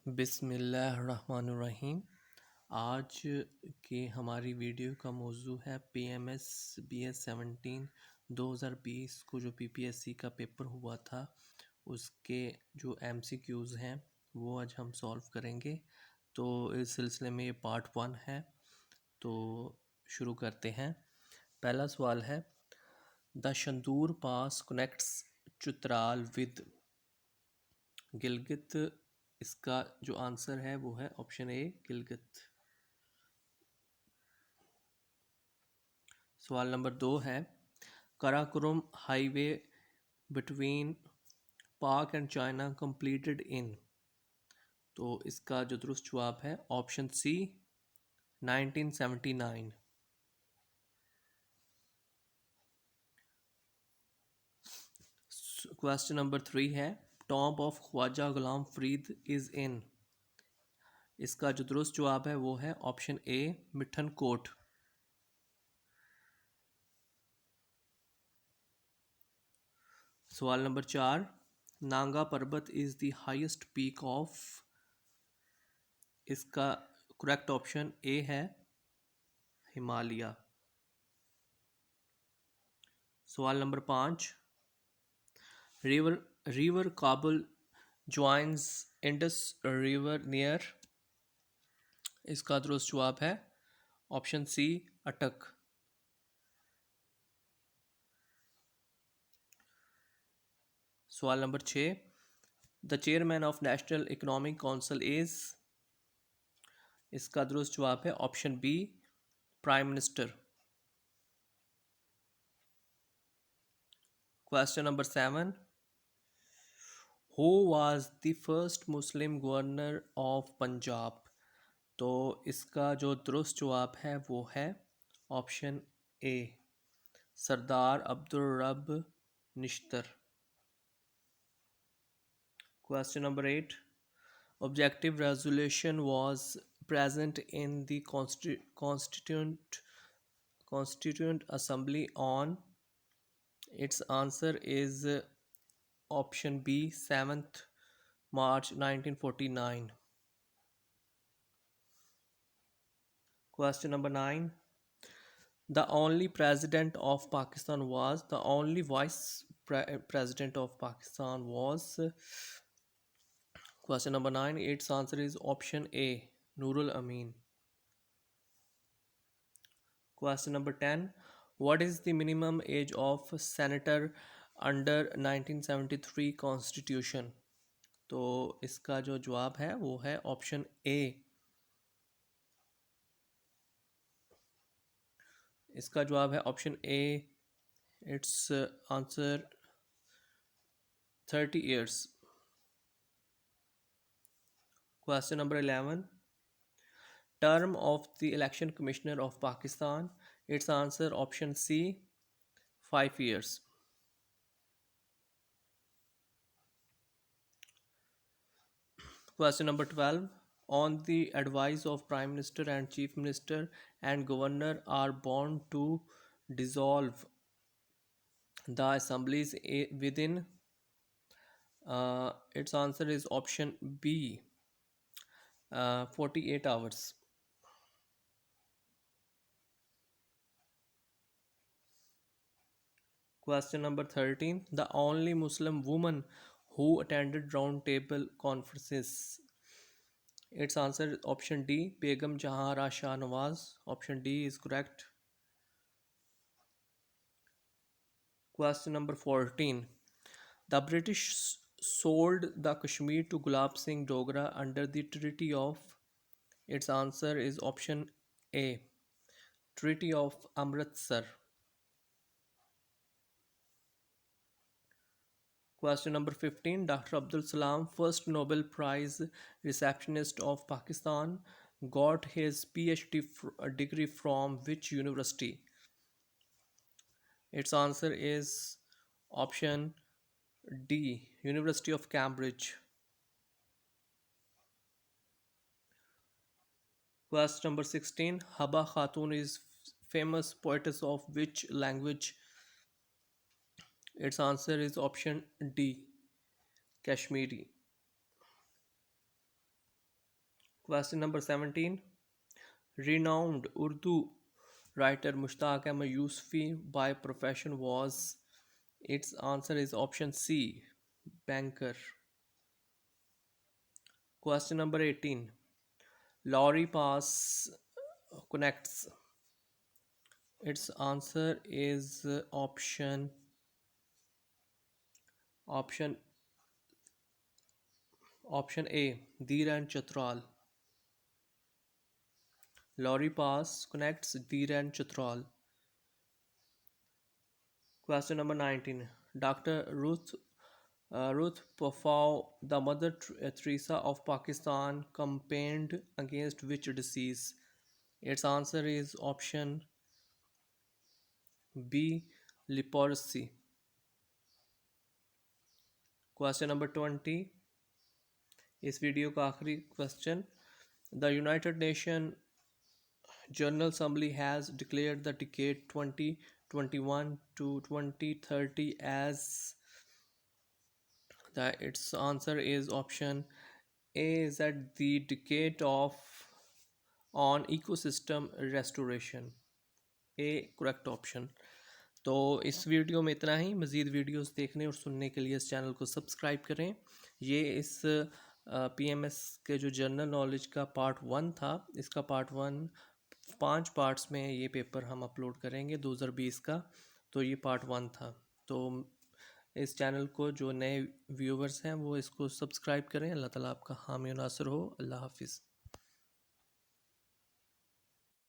बिस्मिल्लाहिर्रहमानिर्रहीम। आज की हमारी वीडियो का मौजू है PMS BS 17 2020 को जो PPSC का पेपर हुआ था उसके जो MCQs हैं वो आज हम सॉल्व करेंगे। तो इस सिलसिले में ये पार्ट 1 है, तो शुरू करते हैं। पहला सवाल है, the Shandur pass connects Chitral with Gilgit. इसका जो आंसर है वो है ऑप्शन ए गिलगित। सवाल नंबर 2 है, कराकोरम हाईवे बिटवीन पाक एंड चाइना कंप्लीटेड इन। तो इसका जो दुरुस्त जवाब है ऑप्शन सी 1979। क्वेश्चन नंबर 3 है, tomb of Khwaja Ghulam Farid is in. इसका जो दुरुस्त जवाब है वो है ऑप्शन ए मिठन कोट। सवाल नंबर 4, Nanga Parbat is the highest peak of. इसका करेक्ट ऑप्शन ए है हिमालय। सवाल नंबर 5, river river Kabul joins Indus river near. इसका दुरुस्त जवाब है ऑप्शन सी अटक। सवाल नंबर 6, the chairman of national economic council is. इसका दुरुस्त जवाब है option B prime minister. Question number 7, who was the first Muslim governor of Punjab. तो इसका जो दुरुस्त जवाब है वो है ऑप्शन ए सरदार अब्दुल रब Nishtar. Question number 8, objective resolution was present in the constituent assembly on। its answer is option B 7th March 1949। Question number 9, the only president of Pakistan was, the only vice president of Pakistan was। Question number 9, its answer is option A Nurul Amin। Question number 10, what is the minimum age of senator under 1973 constitution। तो इसका जो जवाब है वो है option ए। इसका जवाब है option A, it's answer 30 years। Question number 11, term of the election commissioner of Pakistan. It's answer option C 5 years। Question number 12, on the advice of Prime Minister and Chief Minister and Governor are bound to dissolve the assemblies within। its answer is option B 48 hours। Question number 13, the only Muslim woman who attended round table conferences। its answer is option D Begum Jahara Shah Nawaz। option D is correct। Question number 14, the British sold the Kashmir to Gulab Singh Dogra under the Treaty of। its answer is option A Treaty of Amritsar। Question number 15, Dr. Abdul Salam, first Nobel Prize receptionist of Pakistan, got his PhD degree from which university। its answer is option D University of Cambridge। Question number 16, Haba Khatun is famous poetess of which language। its answer is option D Kashmiri। Question number 17. Renowned Urdu writer Mushtaq Ahmed Yusufi by profession was. Its answer is option C, banker. Question number 18. Lorry Pass connects. Its answer is option option A, Dir and Chatral. Lorry Pass connects Dir and Chatral. Question number 19. Dr. Ruth Poufau, the Mother Teresa of Pakistan, campaigned against which disease? Its answer is option B, leprosy. Question number 20. इस video का आखिरी question. The United Nations General Assembly has declared the decade 2021 to 2030 as. Its answer is option A, is that the decade of on ecosystem restoration. A correct option. तो इस video में इतना ही. मज़ीद videos देखने और सुनने के लिए इस चैनल को सब्सक्राइब करें. ये इस PMS के जो जनरल नॉलेज का पार्ट 1 था, इसका पार्ट 1 5 पार्ट्स में ये पेपर हम अपलोड करेंगे 2020 का. तो ये पार्ट 1 था. तो इस चैनल को जो नए व्यूवर्स हैं वो इसको सब्सक्राइब करें. अल्लाह ताला आपका हामी नासिर हो. अल्लाह हाफिज़.